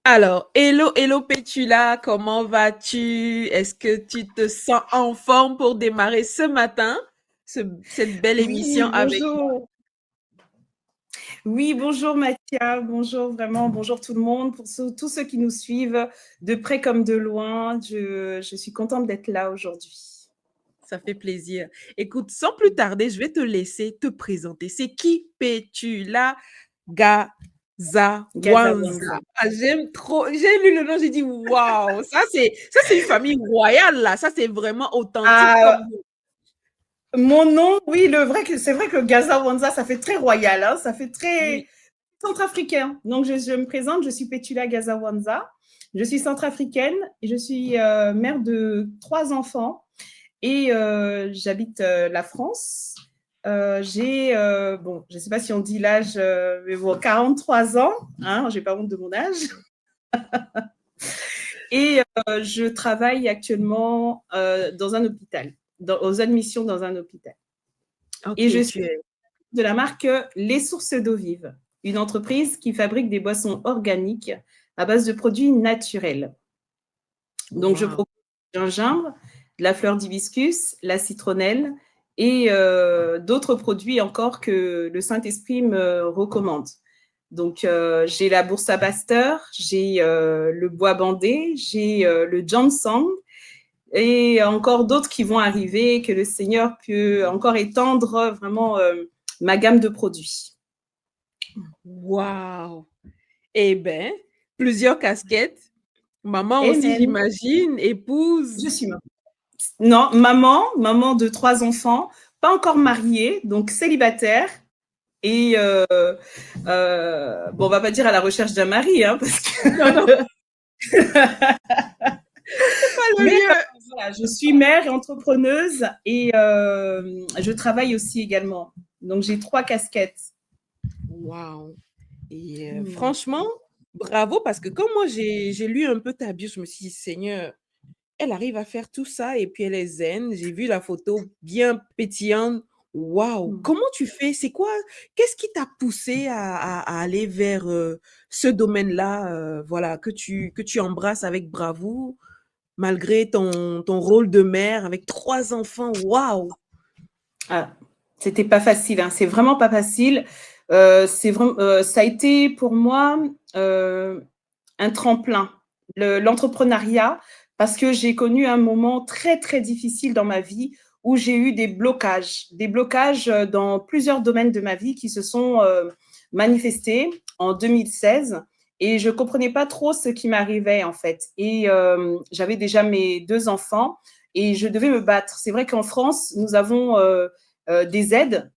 Alors, hello, hello Pétula, comment vas-tu? Est-ce que tu te sens en forme pour démarrer ce matin, cette belle émission Oui, avec moi? bonjour. Oui, bonjour Mathia, bonjour vraiment, bonjour tout le monde, pour tous ceux qui nous suivent de près comme de loin. Je suis contente d'être là aujourd'hui. Ça fait plaisir. Écoute, sans plus tarder, je vais te laisser te présenter. C'est qui Pétula Gazawanza. Gazawanza? Ah, j'aime trop. J'ai lu le nom, j'ai dit waouh, ça c'est une famille royale là. Ça c'est vraiment authentique comme Ah, mon nom, oui, c'est vrai que Gazawanza, ça fait très royal, hein, ça fait très oui. centrafricain. Donc je me présente, je suis Petula Gazawanza, je suis centrafricaine, et je suis mère de 3 enfants. Et j'habite la France. J'ai, bon, je ne sais pas si on dit l'âge, mais bon, 43 ans. Hein, je n'ai pas honte de mon âge. Et je travaille actuellement dans un hôpital, aux admissions dans un hôpital. Et je Ok, suis de la marque Les Sources d'eau vive, une entreprise qui fabrique des boissons organiques à base de produits naturels. Donc, je waouh. propose du gingembre, de la fleur d'hibiscus, la citronnelle et d'autres produits encore que le Saint-Esprit me recommande. Donc, j'ai la Boursa Pasteur, j'ai le bois bandé, j'ai le ginseng et encore d'autres qui vont arriver, que le Seigneur peut encore étendre vraiment ma gamme de produits. Waouh. Eh ben, plusieurs casquettes. Maman aussi, Amen. j'imagine, Je épouse. suis maman. Non, maman de 3 enfants, pas encore mariée, donc célibataire. Et bon, on va pas dire à la recherche d'un mari, hein, parce que Non, non, c'est pas le mais lieu. voilà, je suis mère et entrepreneuse et je travaille aussi également. Donc j'ai 3 casquettes. Waouh. Et Hmm. franchement, bravo, parce que comme moi, j'ai lu un peu ta bio, je me suis dit, Seigneur, elle arrive à faire tout ça et puis elle est zen. J'ai vu la photo bien pétillante. Waouh! Hmm. Comment tu fais? C'est quoi? Qu'est-ce qui t'a poussé à aller vers ce domaine-là, voilà, que tu embrasses avec bravoure, malgré ton rôle de mère avec 3 enfants? Waouh! Ah, c'était pas facile, hein, c'est vraiment pas facile. Ça a été pour moi euh, un tremplin, l'entrepreneuriat, parce que j'ai connu un moment très, très difficile dans ma vie où j'ai eu des blocages dans plusieurs domaines de ma vie qui se sont manifestés en 2016. Et je ne comprenais pas trop ce qui m'arrivait, en fait. Et j'avais déjà mes 2 enfants et je devais me battre. C'est vrai qu'en France, nous avons des aides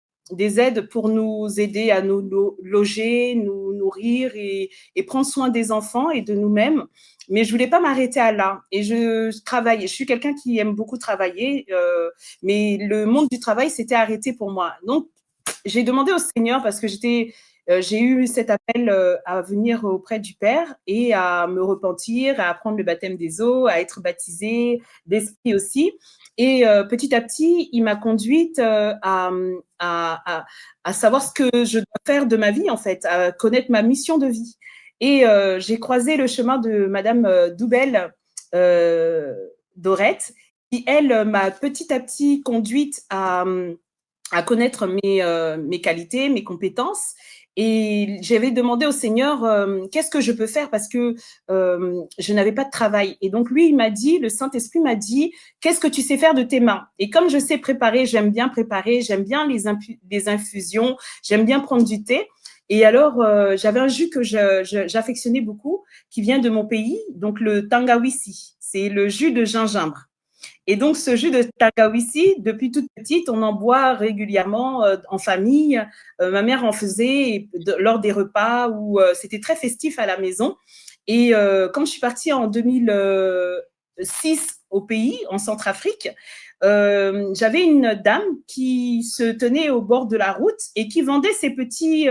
pour nous aider à nous loger, nous nourrir et prendre soin des enfants et de nous-mêmes. Mais je voulais pas m'arrêter à là. Et je travaille. Je suis quelqu'un qui aime beaucoup travailler, mais le monde du travail s'était arrêté pour moi. Donc, j'ai demandé au Seigneur parce que j'ai eu cet appel à venir auprès du Père et à me repentir, à apprendre le baptême des eaux, à être baptisée d'esprit aussi. Et petit à petit, il m'a conduite à, à savoir ce que je dois faire de ma vie, en fait, à connaître ma mission de vie. Et j'ai croisé le chemin de Madame Doubel euh, Dorette, qui, elle, m'a petit à petit conduite à connaître mes qualités, mes compétences. Et j'avais demandé au Seigneur qu'est-ce que je peux faire parce que je n'avais pas de travail. Et donc lui, il m'a dit, le Saint-Esprit m'a dit, qu'est-ce que tu sais faire de tes mains? Et comme je sais préparer, j'aime bien les infusions, j'aime bien prendre du thé. Et alors, j'avais un jus que j'affectionnais beaucoup, qui vient de mon pays, donc le Tangawisi. C'est le jus de gingembre. Et donc, ce jus de Tagawisi, depuis toute petite, on en boit régulièrement en famille. Ma mère en faisait lors des repas où c'était très festif à la maison. Et quand je suis partie en 2006 au pays, en Centrafrique, j'avais une dame qui se tenait au bord de la route et qui vendait ces petits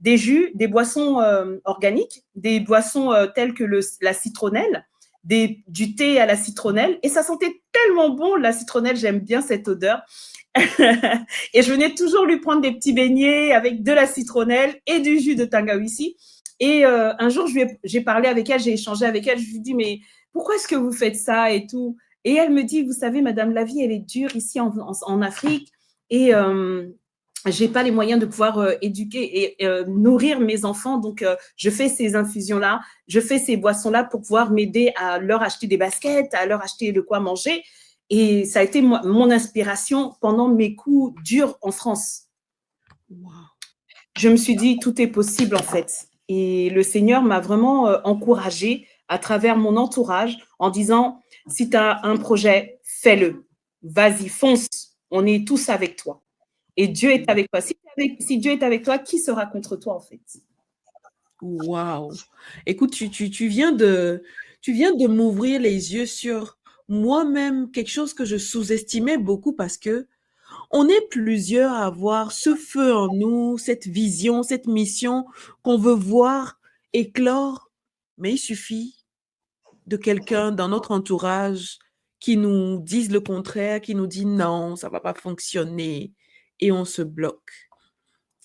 des boissons organiques, des boissons telles que la citronnelle, du thé à la citronnelle. Et ça sentait tellement bon, la citronnelle, j'aime bien cette odeur. Et je venais toujours lui prendre des petits beignets avec de la citronnelle et du jus de Tangawisi. Et un jour, j'ai parlé avec elle, j'ai échangé avec elle, je lui dis, mais pourquoi est-ce que vous faites ça et tout? Et elle me dit, vous savez, madame, la vie, elle est dure ici en Afrique et j'ai pas les moyens de pouvoir éduquer et nourrir mes enfants. Donc, je fais ces infusions-là, je fais ces boissons-là pour pouvoir m'aider à leur acheter des baskets, à leur acheter de quoi manger. Et ça a été mon inspiration pendant mes coups durs en France. Wow. Je me suis dit, tout est possible en fait. Et le Seigneur m'a vraiment encouragée à travers mon entourage en disant, si tu as un projet, fais-le. Vas-y, fonce. On est tous avec toi. Et Dieu est avec toi. Si Dieu est avec toi, qui sera contre toi en fait? Waouh! Écoute, tu viens de m'ouvrir les yeux sur moi-même, quelque chose que je sous-estimais beaucoup parce que on est plusieurs à avoir ce feu en nous, cette vision, cette mission qu'on veut voir éclore, mais il suffit de quelqu'un dans notre entourage qui nous dise le contraire, qui nous dit non, ça va pas fonctionner et on se bloque.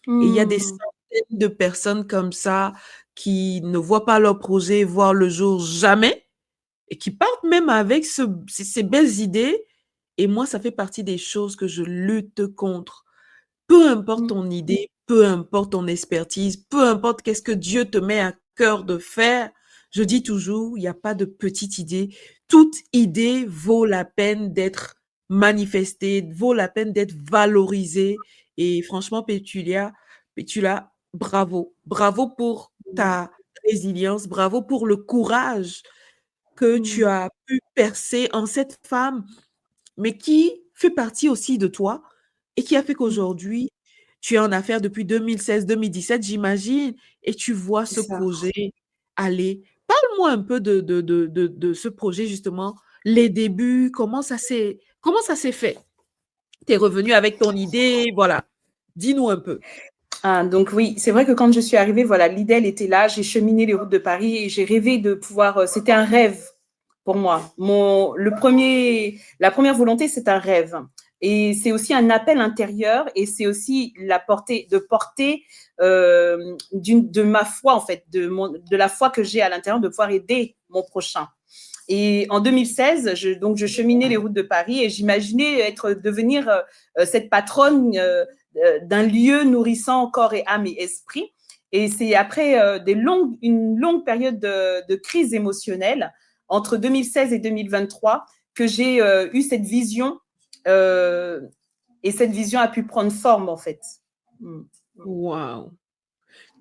Et il y a des Hmm. centaines de personnes comme ça qui ne voient pas leur projet voir le jour jamais et qui partent même avec ces belles idées. Et moi, ça fait partie des choses que je lutte contre. Peu importe ton idée, peu importe ton expertise, peu importe qu'est-ce que Dieu te met à cœur de faire, je dis toujours, il n'y a pas de petite idée. Toute idée vaut la peine d'être manifestée, vaut la peine d'être valorisée. Et franchement, Pétula, bravo. Bravo pour ta résilience, bravo pour le courage que tu as pu percer en cette femme mais qui fait partie aussi de toi et qui a fait qu'aujourd'hui, tu es en affaires depuis 2016-2017, j'imagine, et tu vois C'est ce ça. projet aller. Parle-moi un peu de ce projet, justement, les débuts, comment ça s'est fait? Tu es revenu avec ton idée, voilà. Dis-nous un peu. Ah, donc oui, c'est vrai que quand je suis arrivée, voilà, l'idée elle était là. J'ai cheminé les routes de Paris et j'ai rêvé de pouvoir. C'était un rêve pour moi. La première volonté, c'est un rêve. Et c'est aussi un appel intérieur et c'est aussi de porter de ma foi, en fait, de la foi que j'ai à l'intérieur, de pouvoir aider mon prochain. Et en 2016, donc je cheminais les routes de Paris et j'imaginais devenir cette patronne d'un lieu nourrissant corps et âme et esprit. Et c'est après une longue période de crise émotionnelle entre 2016 et 2023 que j'ai eu cette vision euh, et cette vision a pu prendre forme en fait. Mm. Waouh!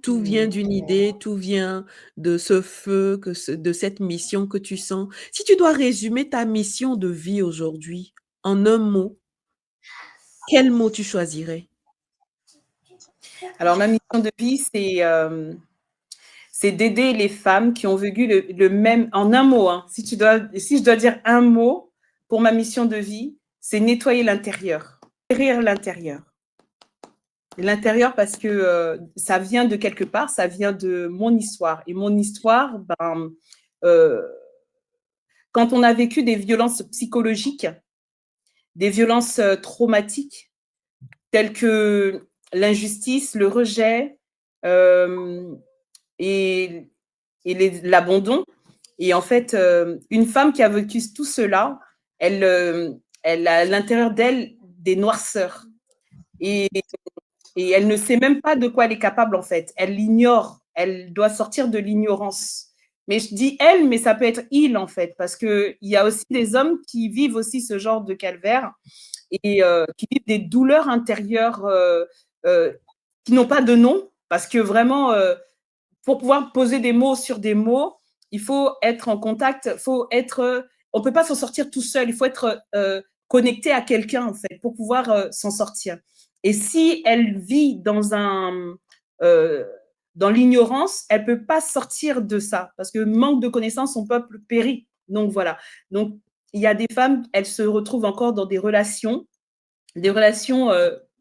Tout vient d'une idée, tout vient de ce feu, de cette mission que tu sens. Si tu dois résumer ta mission de vie aujourd'hui en un mot, quel mot tu choisirais? Alors ma mission de vie, c'est d'aider les femmes qui ont vécu le même, en un mot, hein, si je dois dire un mot pour ma mission de vie, c'est nettoyer l'intérieur, guérir l'intérieur. L'intérieur parce que ça vient de quelque part, ça vient de mon histoire. Et mon histoire, euh, quand on a vécu des violences psychologiques, des violences traumatiques, telles que l'injustice, le rejet euh, et, l'abandon. Et en fait, une femme qui a vécu tout cela, elle a à l'intérieur d'elle des noirceurs. Et, et elle ne sait même pas de quoi elle est capable, en fait. Elle l'ignore. Elle doit sortir de l'ignorance. Mais je dis elle, mais ça peut être il, en fait, parce qu'il y a aussi des hommes qui vivent aussi ce genre de calvaire et qui vivent des douleurs intérieures euh, qui n'ont pas de nom, parce que vraiment, pour pouvoir poser des mots sur des mots, il faut être en contact, on ne peut pas s'en sortir tout seul, il faut être connecté à quelqu'un, en fait, pour pouvoir s'en sortir. Et si elle vit euh, dans l'ignorance, elle ne peut pas sortir de ça, parce que manque de connaissances, son peuple périt. Donc voilà. Donc il y a des femmes, elles se retrouvent encore dans des relations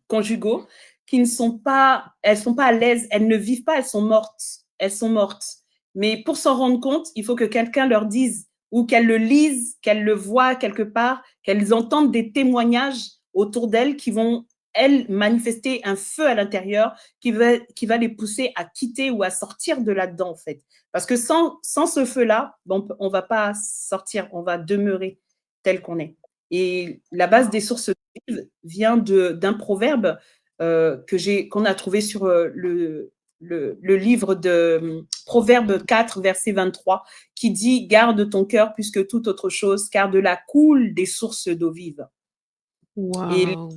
conjugaux qui ne sont pas, elles sont pas à l'aise, elles ne vivent pas, elles sont mortes. Elles sont mortes. Mais pour s'en rendre compte, il faut que quelqu'un leur dise ou qu'elles le lisent, qu'elles le voient quelque part, qu'elles entendent des témoignages autour d'elles qui vont elles, manifester un feu à l'intérieur qui va les pousser à quitter ou à sortir de là-dedans, en fait. Parce que sans ce feu-là, on ne va pas sortir, on va demeurer tel qu'on est. Et la base des sources vives vient d'un proverbe qu'on a trouvé sur le livre de Proverbe 4, verset 23, qui dit « Garde ton cœur plus que toute autre chose, car de là coulent des sources d'eau vive. » Et Waouh!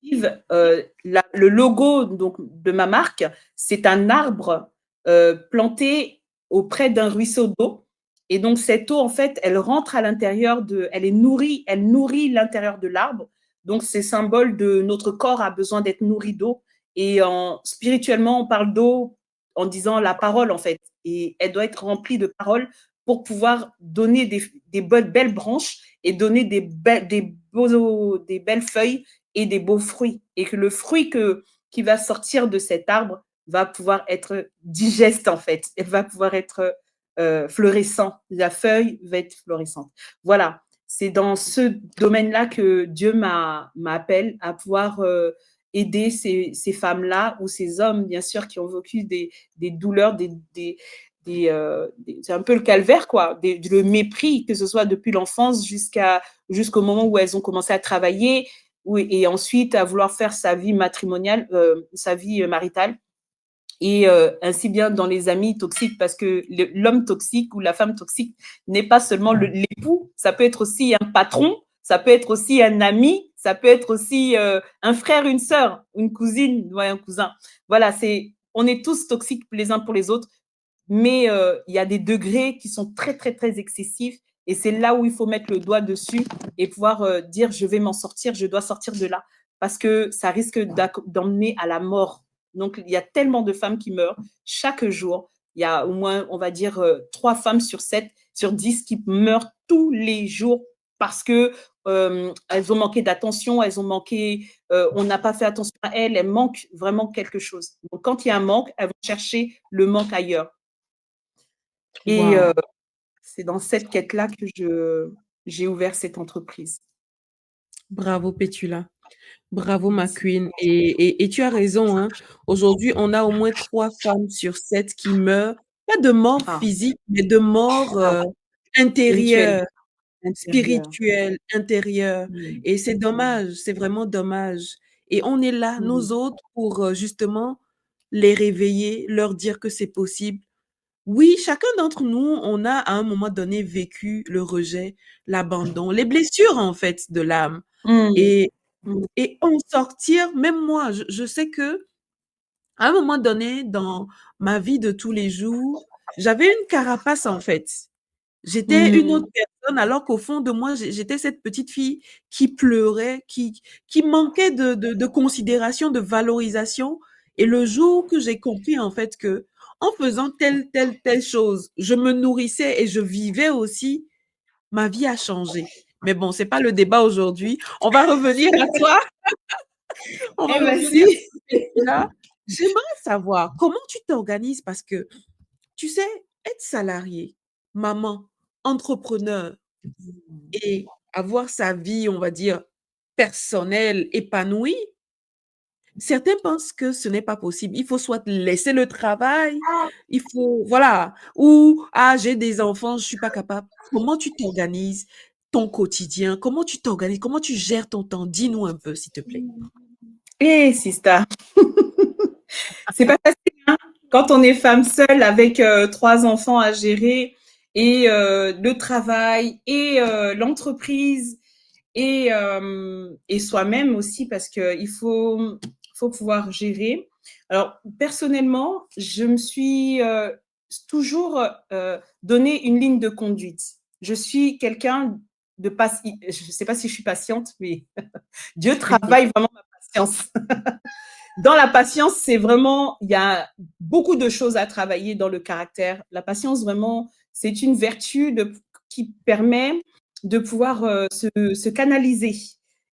le logo donc, de ma marque, c'est un arbre planté auprès d'un ruisseau d'eau. Et donc, cette eau, en fait, elle rentre à l'intérieur elle nourrit l'intérieur de l'arbre. Donc, c'est symbole de notre corps a besoin d'être nourri d'eau. Et spirituellement, on parle d'eau en disant la parole, en fait. Et elle doit être remplie de paroles pour pouvoir donner des belles branches et donner des belles feuilles et des beaux fruits. Et que le fruit qui va sortir de cet arbre va pouvoir être digeste, en fait. Elle va pouvoir être florissant. La feuille va être florissante. Voilà. C'est dans ce domaine-là que Dieu m'appelle à pouvoir aider ces femmes-là ou ces hommes, bien sûr, qui ont vécu des douleurs, c'est un peu le calvaire, quoi, le mépris, que ce soit depuis l'enfance jusqu'au moment où elles ont commencé à travailler et ensuite à vouloir faire sa vie matrimoniale, sa vie maritale. Et ainsi bien dans les amis toxiques, parce que l'homme toxique ou la femme toxique n'est pas seulement l'époux, ça peut être aussi un patron, ça peut être aussi un ami, ça peut être aussi un frère, une sœur, une cousine, ouais, un cousin. Voilà, on est tous toxiques les uns pour les autres, mais il y a des degrés qui sont très, très, très excessifs. Et c'est là où il faut mettre le doigt dessus et pouvoir dire, je vais m'en sortir, je dois sortir de là. Parce que ça risque d'emmener à la mort. Donc, il y a tellement de femmes qui meurent chaque jour. Il y a au moins, on va dire, 3 femmes sur 7, sur 10 qui meurent tous les jours parce que elles ont manqué d'attention, on n'a pas fait attention à elles manquent vraiment quelque chose. Donc, quand il y a un manque, elles vont chercher le manque ailleurs. Et Waouh! c'est dans cette quête-là que j'ai ouvert cette entreprise. Bravo Pétula. Bravo ma Merci. queen et tu as raison, hein. Aujourd'hui, on a au moins 3 femmes sur 7 qui meurent, pas de mort Ah, physique, mais de mort, ah, spirituel, intérieure, intérieur. spirituelle, intérieure Mmh. et c'est dommage, c'est vraiment dommage et on est là, Mmh. nous autres, pour, justement les réveiller, leur dire que c'est possible. Oui, chacun d'entre nous, on a à un moment donné vécu le rejet, l'abandon, les blessures en fait de l'âme Mmh. et Mmh. en sortir, même moi, je sais que à un moment donné dans ma vie de tous les jours, j'avais une carapace en fait. J'étais une autre Mmh. personne alors qu'au fond de moi, j'étais cette petite fille qui pleurait, qui manquait de considération, de valorisation et le jour que j'ai compris en fait que en faisant telle chose, je me nourrissais et je vivais aussi, ma vie a changé. Mais bon, c'est pas le débat aujourd'hui. On va revenir à toi. On va Eh ben revenir si. à là. J'aimerais savoir comment tu t'organises parce que, tu sais, être salarié, maman, entrepreneur et avoir sa vie, on va dire, personnelle, épanouie, certains pensent que ce n'est pas possible. Il faut soit laisser le travail, il faut, voilà, ou ah, j'ai des enfants, je suis pas capable. Comment tu t'organises ton quotidien? Comment tu t'organises? Comment tu gères ton temps? Dis-nous un peu, s'il te plaît. Eh, sista, c'est pas facile, hein, quand on est femme seule avec 3 enfants à gérer et le travail et l'entreprise et soi-même aussi parce qu'il faut pouvoir gérer. Alors, personnellement, je me suis toujours donné une ligne de conduite. Je suis quelqu'un de patient. Je ne sais pas si je suis patiente, mais Dieu travaille vraiment ma patience. Dans la patience, c'est vraiment, il y a beaucoup de choses à travailler dans le caractère. La patience, vraiment, c'est une vertu qui permet de pouvoir se canaliser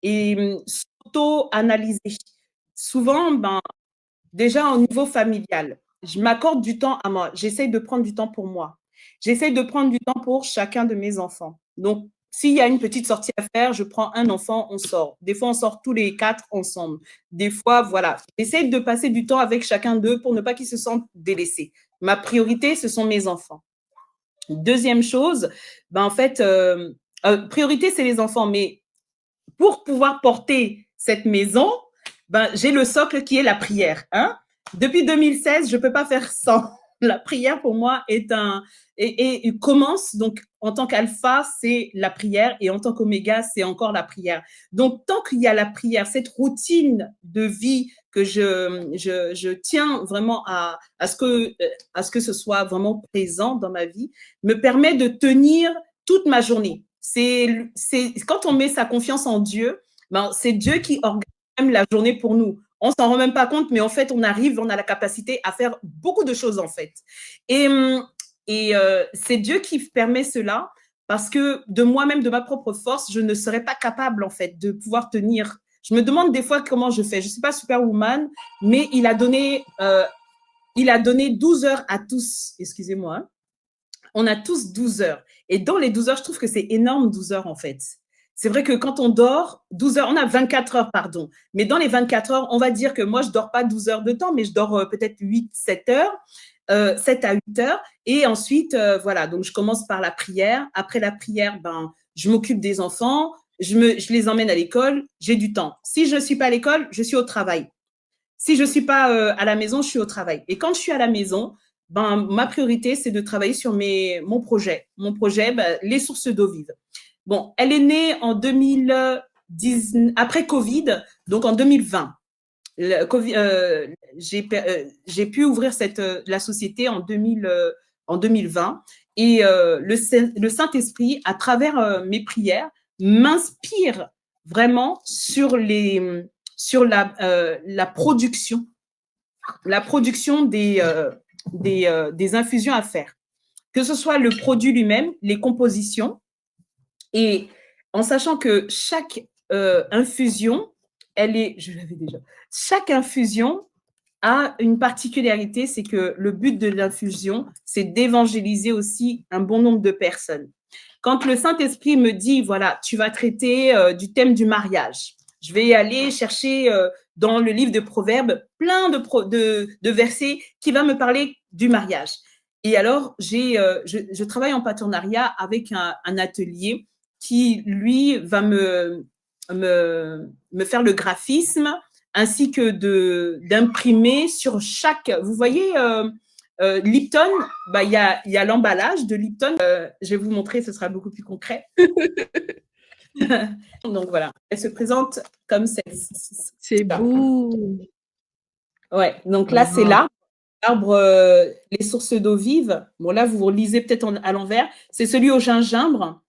et s'auto-analyser. Souvent, ben, déjà au niveau familial, je m'accorde du temps à moi. J'essaye de prendre du temps pour moi. J'essaye de prendre du temps pour chacun de mes enfants. Donc, s'il y a une petite sortie à faire, je prends un enfant, on sort. Des fois, on sort tous les 4 ensemble. Des fois, voilà. J'essaie de passer du temps avec chacun d'eux pour ne pas qu'ils se sentent délaissés. Ma priorité, ce sont mes enfants. Deuxième chose, ben en fait, priorité, c'est les enfants. Mais pour pouvoir porter cette maison, ben, j'ai le socle qui est la prière. Hein. Depuis 2016, je ne peux pas faire sans. La prière, pour moi, et commence, donc, en tant qu'alpha, c'est la prière, et en tant qu'oméga, c'est encore la prière. Donc, tant qu'il y a la prière, cette routine de vie que je tiens vraiment à ce que ce soit vraiment présent dans ma vie, me permet de tenir toute ma journée. Quand on met sa confiance en Dieu, ben, c'est Dieu qui organise même la journée pour nous. On s'en rend même pas compte, mais en fait, on a la capacité à faire beaucoup de choses en fait. Et, c'est Dieu qui permet cela parce que de moi-même, de ma propre force, je ne serais pas capable en fait de pouvoir tenir. Je me demande des fois comment je fais. Je ne suis pas superwoman, mais il a donné 12 heures à tous. Excusez-moi. Hein. On a tous 12 heures. Et dans les 12 heures, je trouve que c'est énorme 12 heures en fait. C'est vrai que quand on dort, 12 heures, on a 24 heures, pardon. Mais dans les 24 heures, on va dire que moi, je ne dors pas 12 heures de temps, mais je dors peut-être 8, 7 heures, 7 à 8 heures. Et ensuite, voilà, donc je commence par la prière. Après la prière, ben, je m'occupe des enfants, je les emmène à l'école, j'ai du temps. Si je ne suis pas à l'école, je suis au travail. Si je ne suis pas à la maison, je suis au travail. Et quand je suis à la maison, ben, ma priorité, c'est de travailler sur mon projet. Mon projet, ben, les sources d'eau vive. Bon, elle est née en 2010, après Covid, donc en 2020. J'ai pu ouvrir la société en 2020 et le Saint-Esprit, à travers mes prières, m'inspire vraiment sur la production des infusions à faire. Que ce soit le produit lui-même, les compositions, et en sachant que chaque infusion, chaque infusion a une particularité, c'est que le but de l'infusion, c'est d'évangéliser aussi un bon nombre de personnes. Quand le Saint-Esprit me dit, voilà, tu vas traiter du thème du mariage, je vais aller chercher dans le livre de Proverbes plein de versets qui va me parler du mariage. Et alors, je travaille en partenariat avec un atelier qui, lui, va me faire le graphisme ainsi que d'imprimer sur chaque… Vous voyez, Lipton, bah, y a l'emballage de Lipton. Je vais vous montrer, ce sera beaucoup plus concret. Donc voilà, elle se présente comme celle-ci. C'est beau. Ouais, donc là, c'est l'arbre, les sources d'eau vive. Bon, là, vous lisez peut-être à l'envers. C'est celui au gingembre.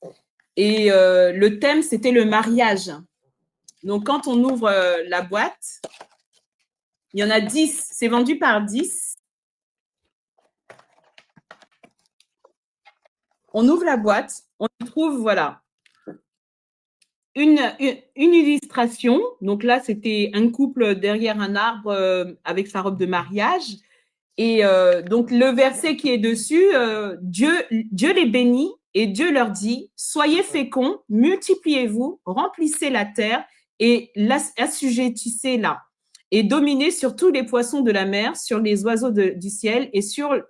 Et le thème, c'était le mariage. Donc, quand on ouvre la boîte, il y en a 10. C'est vendu par 10. On ouvre la boîte, on y trouve, voilà, une illustration. Donc là, c'était un couple derrière un arbre avec sa robe de mariage. Et donc, le verset qui est dessus, Dieu les bénit et Dieu leur dit, soyez féconds, multipliez-vous, remplissez la terre et assujettissez-la et dominez sur tous les poissons de la mer, sur les oiseaux du ciel et sur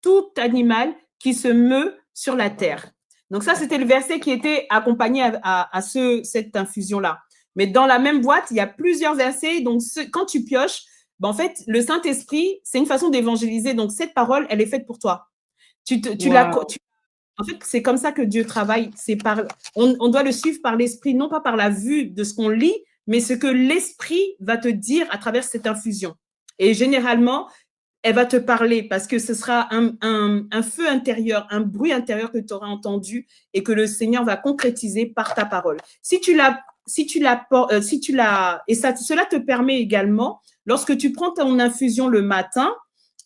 tout animal qui se meut sur la terre. Donc ça, c'était le verset qui était accompagné à cette infusion-là. Mais dans la même boîte, il y a plusieurs versets. Donc, quand tu pioches, ben, en fait, le Saint-Esprit, c'est une façon d'évangéliser. Donc, cette parole, elle est faite pour toi. En fait, c'est comme ça que Dieu travaille. On doit le suivre par l'Esprit, non pas par la vue de ce qu'on lit, mais ce que l'Esprit va te dire à travers cette infusion. Et généralement, elle va te parler parce que ce sera un feu intérieur, un bruit intérieur que tu auras entendu et que le Seigneur va concrétiser par ta parole. Et cela te permet également, lorsque tu prends ton infusion le matin,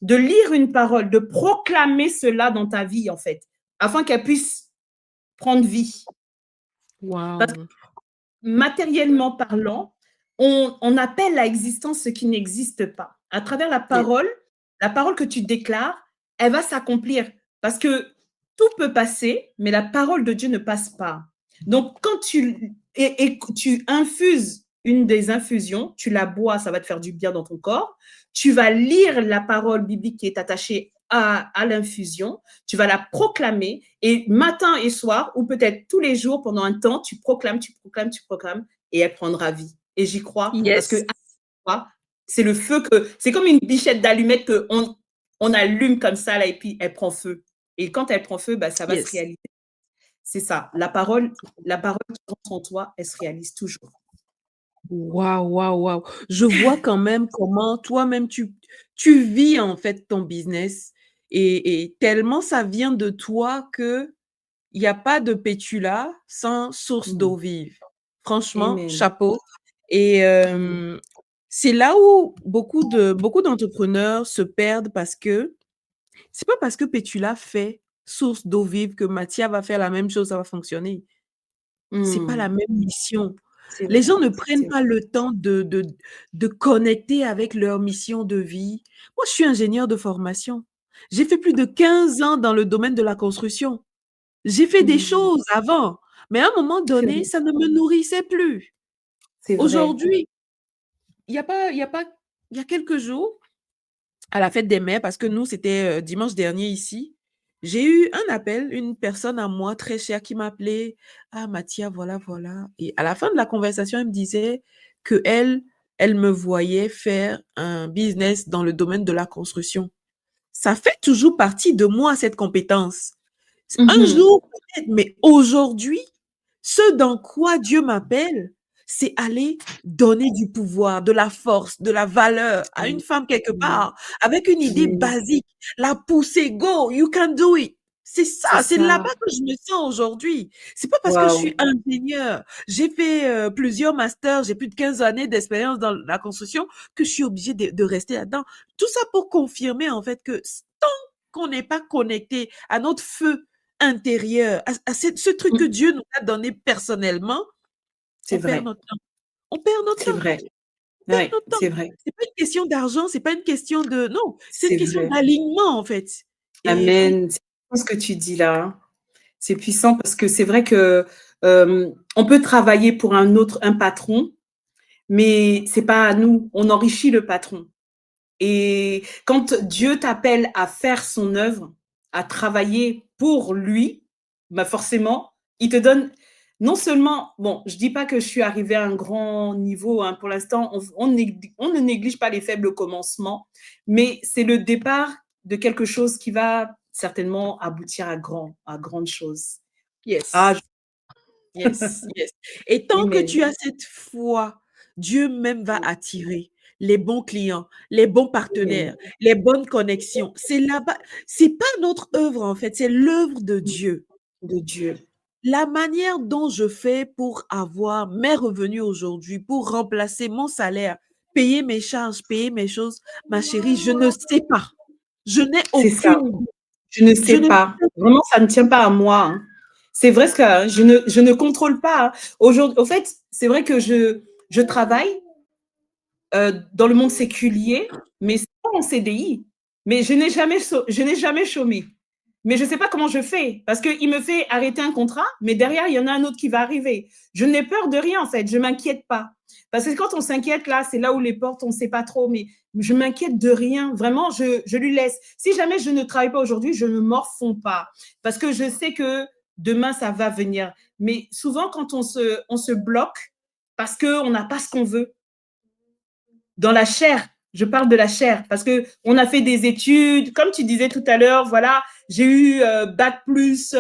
de lire une parole, de proclamer cela dans ta vie, en fait, afin qu'elle puisse prendre vie. Wow. Parce que, matériellement parlant, on appelle à existence ce qui n'existe pas. À travers la parole que tu déclares, elle va s'accomplir. Parce que tout peut passer, mais la parole de Dieu ne passe pas. Donc, quand tu infuses une des infusions, tu la bois, ça va te faire du bien dans ton corps. Tu vas lire la parole biblique qui est attachée à l'infusion, tu vas la proclamer et matin et soir, ou peut-être tous les jours pendant un temps, tu proclames, tu proclames, tu proclames et elle prendra vie. Et j'y crois parce que Yes. c'est le feu que c'est comme une bichette d'allumette que on allume comme ça là et puis elle prend feu. Et quand elle prend feu, bah, ça va se Yes. réaliser. C'est ça. La parole qui rentre en toi, elle se réalise toujours. Waouh, waouh, waouh. Je vois quand même comment toi-même tu vis en fait ton business et tellement ça vient de toi que il y a pas de pétula sans source d'eau Mmh. vive. Franchement, Amen. chapeau et Mmh. c'est là où beaucoup d'entrepreneurs se perdent parce que c'est pas parce que pétula fait source d'eau vive que Mathia va faire la même chose, ça va fonctionner. C'est pas la Mmh. même mission. C'est Les gens vrai, ne prennent c'est pas vrai. le temps de connecter avec leur mission de vie. Moi, je suis ingénieure de formation. J'ai fait plus de 15 ans dans le domaine de la construction. J'ai fait des Mmh. choses avant, mais à un moment C'est donné, vrai, ça ne me nourrissait plus. c'est vrai. Aujourd'hui, il y a pas il y a quelques jours, à la fête des mères, parce que nous, c'était, dimanche dernier ici. J'ai eu un appel, une personne à moi très chère qui m'appelait: «Ah Mathia, voilà, voilà» et à la fin de la conversation, elle me disait qu'elle me voyait faire un business dans le domaine de la construction. Ça fait toujours partie de moi, cette compétence. Un Mmh. jour peut-être, mais aujourd'hui, ce dans quoi Dieu m'appelle, c'est aller donner du pouvoir, de la force, de la valeur à une femme quelque Amen. part, avec une idée Amen. basique, la pousser: «Go, you can do it». C'est C'est ça, c'est ça. là-bas que je me sens aujourd'hui. C'est pas parce que je Waouh! suis ingénieure, j'ai fait, plusieurs masters, j'ai plus de 15 années d'expérience dans la construction que je suis obligée de rester là-dedans. Tout ça pour confirmer en fait que tant qu'on n'est pas connecté à notre feu intérieur, à ce truc que Mmh. Dieu nous a donné personnellement, C'est on perd vrai, notre temps. On perd notre c'est temps, vrai. on perd Ouais, notre c'est temps. vrai, C'est pas une question d'argent, c'est pas une question de non, c'est une c'est question vrai. d'alignement, en fait et franchement Amen. C'est puissant ce que tu dis là, hein. C'est puissant parce que c'est vrai que, on peut travailler pour un patron, mais c'est pas à nous. On enrichit le patron. Et quand Dieu t'appelle à faire son œuvre, à travailler pour lui, bah forcément, il te donne non seulement, bon, je dis pas que je suis arrivée à un grand niveau, hein, pour l'instant, on ne néglige pas les faibles commencements, mais c'est le départ de quelque chose qui va certainement aboutir à grandes choses. Ah, yes, yes, yes et tant que amen. tu as cette foi, Dieu même va attirer les bons clients, les bons Amen. partenaires, les bonnes connexions. C'est là-bas c'est pas notre œuvre, en fait, c'est l'œuvre de Dieu. De Dieu. La manière dont je fais pour avoir mes revenus aujourd'hui, pour remplacer mon salaire, payer mes charges, payer mes choses, ma chérie, je ne sais pas. Je n'ai C'est ça. aucune idée. Je ne Je sais ne pas. Vraiment, ça ne tient pas à moi, hein. C'est vrai que je ne contrôle pas, hein. Au fait, c'est vrai que je travaille dans le monde séculier, mais c'est pas en CDI. Mais je n'ai jamais chômé. Mais je ne sais pas comment je fais parce qu'il me fait arrêter un contrat, mais derrière, il y en a un autre qui va arriver. Je n'ai peur de rien, en fait. Je ne m'inquiète pas. Parce que quand on s'inquiète, là, c'est là où les portes, on ne sait pas trop. Mais je m'inquiète de rien. Vraiment, je lui laisse. Si jamais je ne travaille pas aujourd'hui, je ne morfonds pas. Parce que je sais que demain, ça va venir. Mais souvent, quand on se bloque parce qu'on n'a pas ce qu'on veut, dans la chair. Je parle de la chair parce que on a fait des études, comme tu disais tout à l'heure. Voilà, j'ai eu bac plus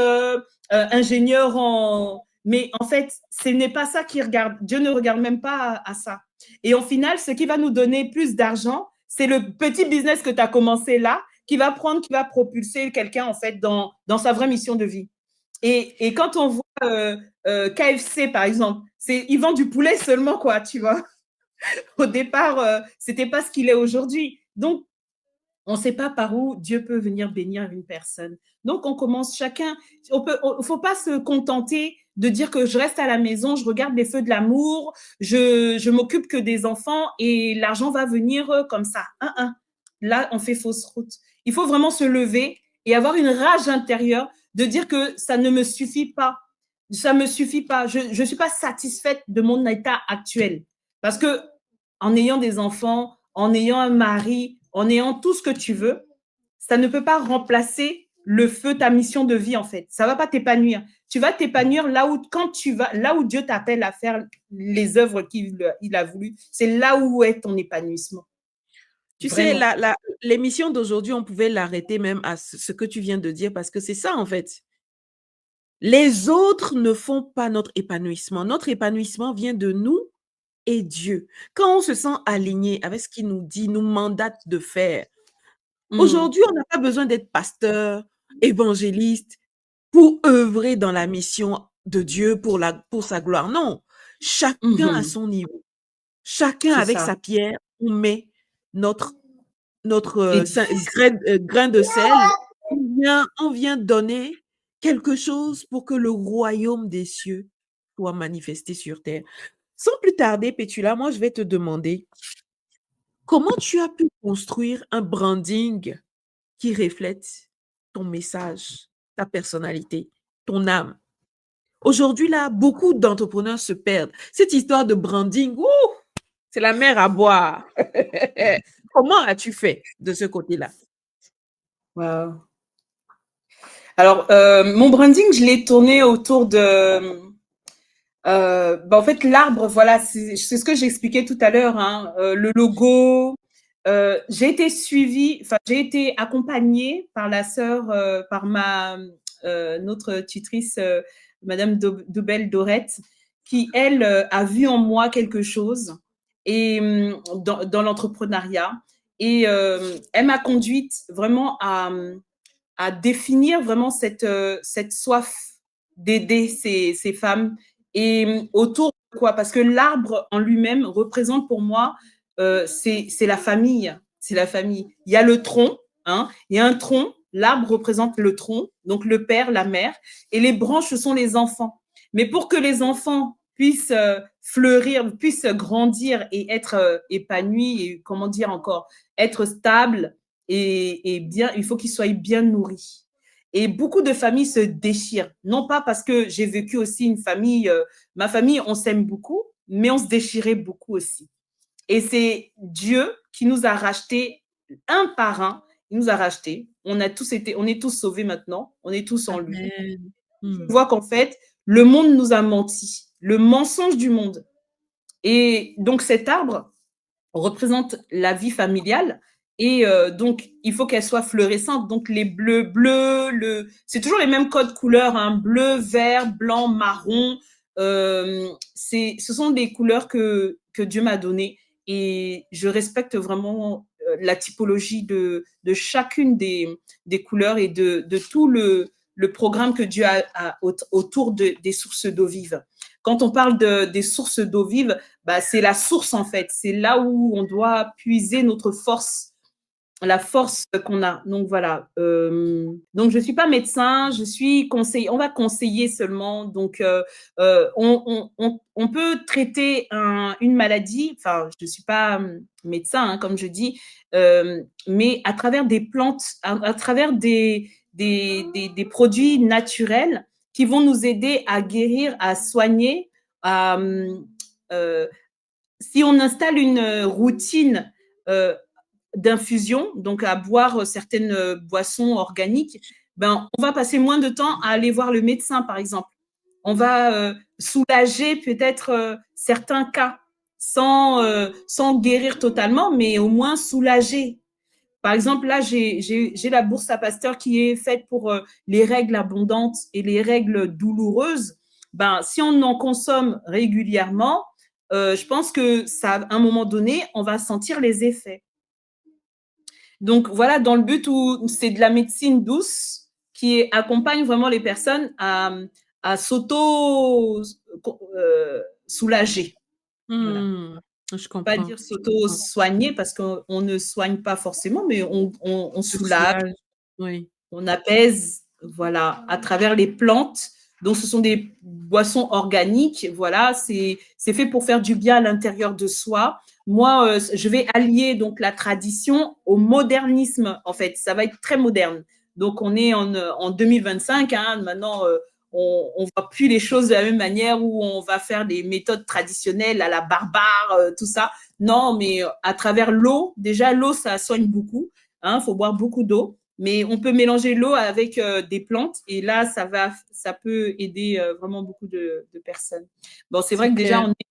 ingénieur en. Mais en fait, ce n'est pas ça qui regarde. Dieu ne regarde même pas à ça. Et au final, ce qui va nous donner plus d'argent, c'est le petit business que tu as commencé là, qui va prendre, qui va propulser quelqu'un en fait dans sa vraie mission de vie. Et quand on voit KFC par exemple, ils vendent du poulet seulement quoi, tu vois. Au départ, c'était pas ce qu'il est aujourd'hui. Donc, on ne sait pas par où Dieu peut venir bénir une personne. Donc, on commence chacun. Il ne faut pas se contenter de dire que je reste à la maison, je regarde les feux de l'amour, je m'occupe que des enfants et l'argent va venir comme ça. Là, on fait fausse route. Il faut vraiment se lever et avoir une rage intérieure de dire que ça ne me suffit pas. ça me suffit pas. Je suis pas satisfaite de mon état actuel. Parce que en ayant des enfants, en ayant un mari, en ayant tout ce que tu veux, ça ne peut pas remplacer le feu, ta mission de vie, en fait. Ça va pas t'épanouir. Tu vas t'épanouir là où, quand tu vas, là où Dieu t'appelle à faire les œuvres qu'il a voulu. C'est là où est ton épanouissement. Tu sais, Vraiment. l'émission d'aujourd'hui, on pouvait l'arrêter même à ce que tu viens de dire parce que c'est ça, en fait. Les autres ne font pas notre épanouissement. Notre épanouissement vient de nous et Dieu. Quand on se sent aligné avec ce qu'il nous dit, nous mandate de faire. Mm. Aujourd'hui, on n'a pas besoin d'être pasteur, évangéliste pour œuvrer dans la mission de Dieu pour sa gloire. Non, chacun à Mhm. son niveau. Chacun C'est avec ça. sa pierre, on met notre Et grain de sel. On vient donner quelque chose pour que le royaume des cieux soit manifesté sur terre. Sans plus tarder, Pétula, moi, je vais te demander comment tu as pu construire un branding qui reflète ton message, ta personnalité, ton âme. Aujourd'hui, là, beaucoup d'entrepreneurs se perdent. Cette histoire de branding, ouh, c'est la mer à boire. Comment as-tu fait de ce côté-là? wow. Alors, mon branding, je l'ai tourné autour de. En fait, l'arbre, voilà, c'est ce que j'expliquais tout à l'heure, hein, le logo. J'ai été suivie, enfin, j'ai été accompagnée par la sœur, par notre tutrice, Madame Dobel Dorette, qui, elle, a vu en moi quelque chose et dans l'entrepreneuriat. Et elle m'a conduite vraiment à définir vraiment cette soif d'aider ces femmes. Et autour de quoi? Parce que l'arbre en lui-même représente pour moi, c'est la famille. C'est la famille. Il y a le tronc, hein, il y a un tronc. L'arbre représente le tronc, donc le père, la mère, et les branches, ce sont les enfants. Mais pour que les enfants puissent fleurir, puissent grandir et être épanouis, et comment dire encore, être stables, et bien, il faut qu'ils soient bien nourris. Et beaucoup de familles se déchirent. Non pas parce que j'ai vécu aussi une famille, ma famille, on s'aime beaucoup, mais on se déchirait beaucoup aussi. Et c'est Dieu qui nous a rachetés un par un. Il nous a rachetés. On est tous sauvés maintenant. On est tous en lui. Amen. Je Hmm. vois qu'en fait, le monde nous a menti. Le mensonge du monde. Et donc cet arbre, représente la vie familiale. Et donc, il faut qu'elle soit fluorescente. Donc, les bleus, c'est toujours les mêmes codes couleurs, hein, bleu, vert, blanc, marron. Ce sont des couleurs que Dieu m'a données. Et je respecte vraiment la typologie de chacune des couleurs et de tout le programme que Dieu a autour des sources d'eau vive. Quand on parle des sources d'eau vive, bah, c'est la source en fait. C'est là où on doit puiser notre force, la force qu'on a. Donc voilà. Donc je suis pas médecin, je suis conseiller. On va conseiller seulement. Donc on peut traiter une maladie. Enfin, je suis pas médecin, hein, comme je dis, mais à travers des plantes, à travers des produits naturels qui vont nous aider à guérir, à soigner, à si on installe une routine d'infusion, donc à boire certaines boissons organiques, ben, on va passer moins de temps à aller voir le médecin, par exemple. On va soulager peut-être certains cas sans guérir totalement, mais au moins soulager. Par exemple, là, j'ai la bourse à Pasteur qui est faite pour les règles abondantes et les règles douloureuses. Ben, si on en consomme régulièrement, je pense que ça, à un moment donné, on va sentir les effets. Donc voilà, dans le but où c'est de la médecine douce qui accompagne vraiment les personnes à s'auto-soulager. Voilà. Hmm. Je Pas comprends. dire Je comprends. s'auto-soigner parce qu'on ne soigne pas forcément, mais on Se soulage, soulage. Oui. on apaise, voilà, à travers les plantes. Donc, ce sont des boissons organiques, voilà, c'est fait pour faire du bien à l'intérieur de soi. Moi, je vais allier donc la tradition au modernisme, en fait. Ça va être très moderne. Donc, on est en 2025, hein, maintenant, on voit plus les choses de la même manière où on va faire des méthodes traditionnelles à la barbare, tout ça. Non, mais à travers l'eau, déjà l'eau, ça soigne beaucoup. Hein, faut boire beaucoup d'eau. Mais on peut mélanger l'eau avec des plantes et là, ça peut aider vraiment beaucoup de personnes. Bon, c'est vrai que déjà, Super. on est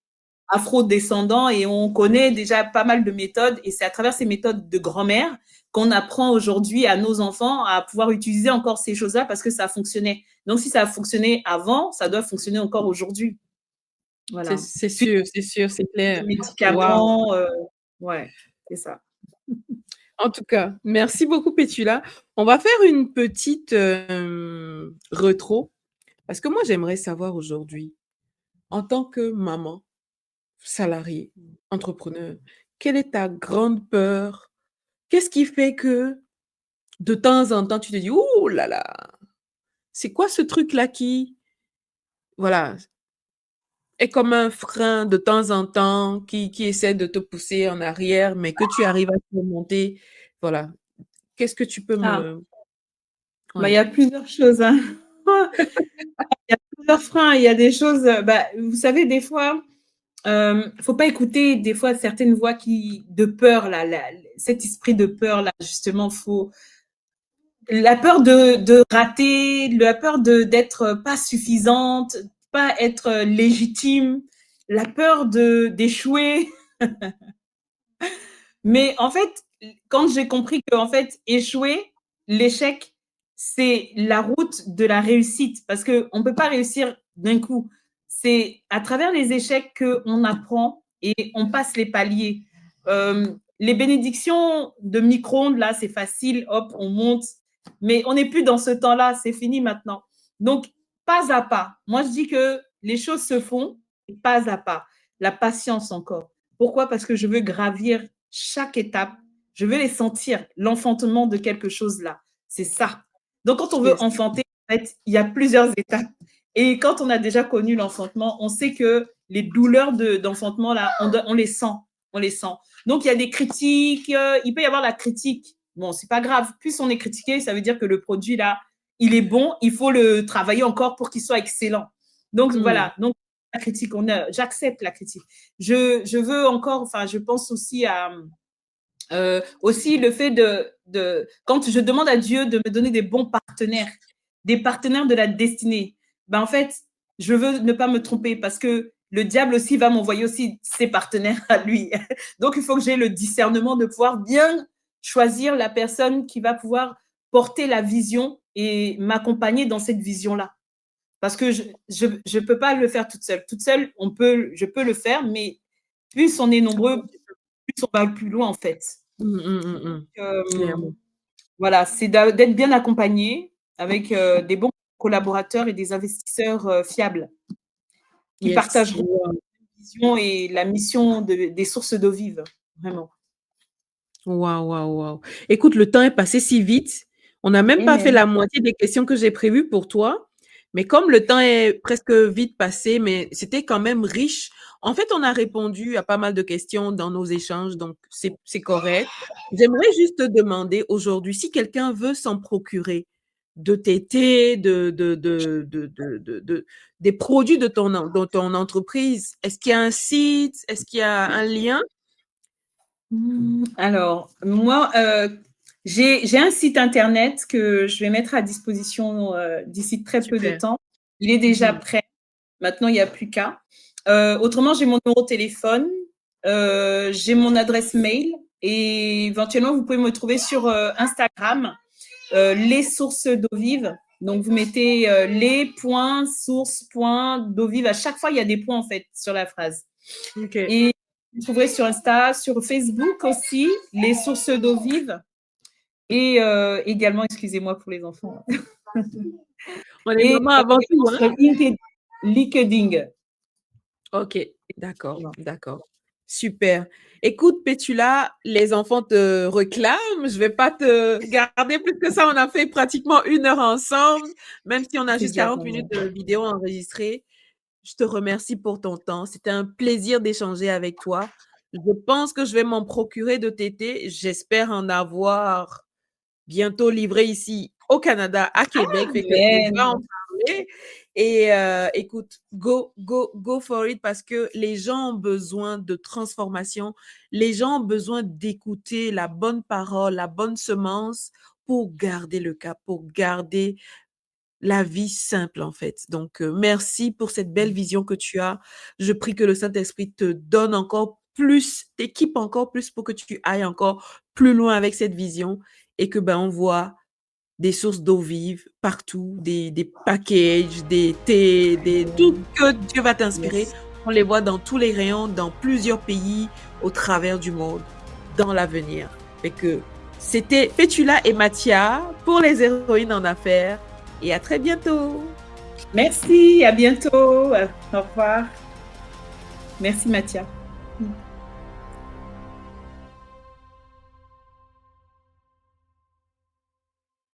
afro-descendants et on connaît déjà pas mal de méthodes et c'est à travers ces méthodes de grand-mère qu'on apprend aujourd'hui à nos enfants à pouvoir utiliser encore ces choses-là parce que ça fonctionnait. Donc, si ça a fonctionné avant, ça doit fonctionner encore aujourd'hui. Voilà. C'est Puis, sûr, c'est sûr, c'est les clair. Waouh! médicaments, ouais, c'est ça. En tout cas, merci beaucoup, Pétula. On va faire une petite retro, parce que moi, j'aimerais savoir aujourd'hui, en tant que maman, salariée, entrepreneur, quelle est ta grande peur? Qu'est-ce qui fait que de temps en temps, tu te dis, ouh là là, c'est quoi ce truc-là qui, voilà, est comme un frein de temps en temps, qui essaie de te pousser en arrière, mais que tu arrives à surmonter. Voilà. Qu'est-ce que tu peux Ah, me... bah, il Ouais. y a plusieurs choses. Hein. Il y a plusieurs freins. Il y a des choses. Bah, vous savez, des fois, faut pas écouter des fois certaines voix qui de peur là, cet esprit de peur là justement faut la peur de rater, la peur de d'être pas suffisante, pas être légitime, la peur de d'échouer. Mais en fait, quand j'ai compris que en fait échouer, l'échec, c'est la route de la réussite parce que on peut pas réussir d'un coup. C'est à travers les échecs que on apprend et on passe les paliers. Les bénédictions de micro-ondes là, c'est facile, hop, on monte. Mais on n'est plus dans ce temps-là, c'est fini maintenant. Donc pas à pas. Moi je dis que les choses se font pas à pas. La patience encore. Pourquoi? Parce que je veux gravir chaque étape, je veux les sentir, l'enfantement de quelque chose là. C'est ça. Donc, quand on veut Yes. enfanter, en fait, il y a plusieurs étapes. Et quand on a déjà connu l'enfantement, on sait que les douleurs d'enfantement, là, on les sent. On les sent. Donc, il y a des critiques, il peut y avoir la critique. Bon, c'est pas grave. Plus on est critiqué, ça veut dire que le produit, là, il est bon, il faut le travailler encore pour qu'il soit excellent. Donc, Mm. voilà. Donc, la critique, j'accepte la critique. Je veux encore, enfin, je pense aussi à aussi le fait quand je demande à Dieu de me donner des partenaires de la destinée, ben en fait, je veux ne pas me tromper parce que le diable aussi va m'envoyer aussi ses partenaires à lui. Donc, il faut que j'ai le discernement de pouvoir bien choisir la personne qui va pouvoir porter la vision et m'accompagner dans cette vision-là. Parce que je peux pas le faire toute seule. Toute seule, je peux le faire, mais plus on est nombreux, plus on va plus loin en fait. Clairement. Voilà, c'est d'être bien accompagné avec des bons collaborateurs et des investisseurs fiables qui Yes. partageront la vision et la mission des sources d'eau vive, vraiment. Waouh, waouh, waouh. Écoute, le temps est passé si vite. On n'a même pas fait Amen. la moitié des questions que j'ai prévues pour toi. Mais comme le temps est presque vite passé, mais c'était quand même riche. En fait, on a répondu à pas mal de questions dans nos échanges, donc c'est correct. J'aimerais juste te demander aujourd'hui, si quelqu'un veut s'en procurer de tes thés, des produits de ton entreprise, est-ce qu'il y a un site? Est-ce qu'il y a un lien? Alors, moi, j'ai un site internet que je vais mettre à disposition d'ici très peu de Super. temps. Il est déjà Mhm. prêt. Maintenant, il n'y a plus qu'à. Autrement, j'ai mon numéro de téléphone, j'ai mon adresse mail et éventuellement, vous pouvez me trouver sur Instagram, les sources d'eau vive. Donc, vous mettez les.sources.d'eau vive. À chaque fois, il y a des points en fait sur la phrase. OK. Et vous trouverez sur Insta, sur Facebook aussi, les sources d'eau vive. Et également, excusez-moi pour les enfants. On est Et maman avant tout, hein? sur LinkedIn. OK, d'accord, d'accord. Super. Écoute, Pétula, les enfants te réclament. Je vais pas te garder plus que ça. On a fait pratiquement 1 heure ensemble, même si on a C'est juste déjà 40 pas minutes mal. de vidéo enregistrée. Je te remercie pour ton temps. C'était un plaisir d'échanger avec toi. Je pense que je vais m'en procurer de tétés. J'espère en avoir bientôt livré ici au Canada, à Québec. Fait que on va Amen. en parler. Et écoute, go for it parce que les gens ont besoin de transformation. Les gens ont besoin d'écouter la bonne parole, la bonne semence pour garder le cap, pour garder la vie simple, en fait. Donc, merci pour cette belle vision que tu as. Je prie que le Saint-Esprit te donne encore plus, t'équipe encore plus pour que tu ailles encore plus loin avec cette vision et que, ben, on voit des sources d'eau vive partout, des packages, des thés, tout que Dieu va t'inspirer. Yes. On les voit dans tous les rayons, dans plusieurs pays, au travers du monde, dans l'avenir. Fait que c'était Pétula et Mathia pour les héroïnes en affaires. Et à très bientôt. Merci, à bientôt. Au revoir. Merci, Mathia.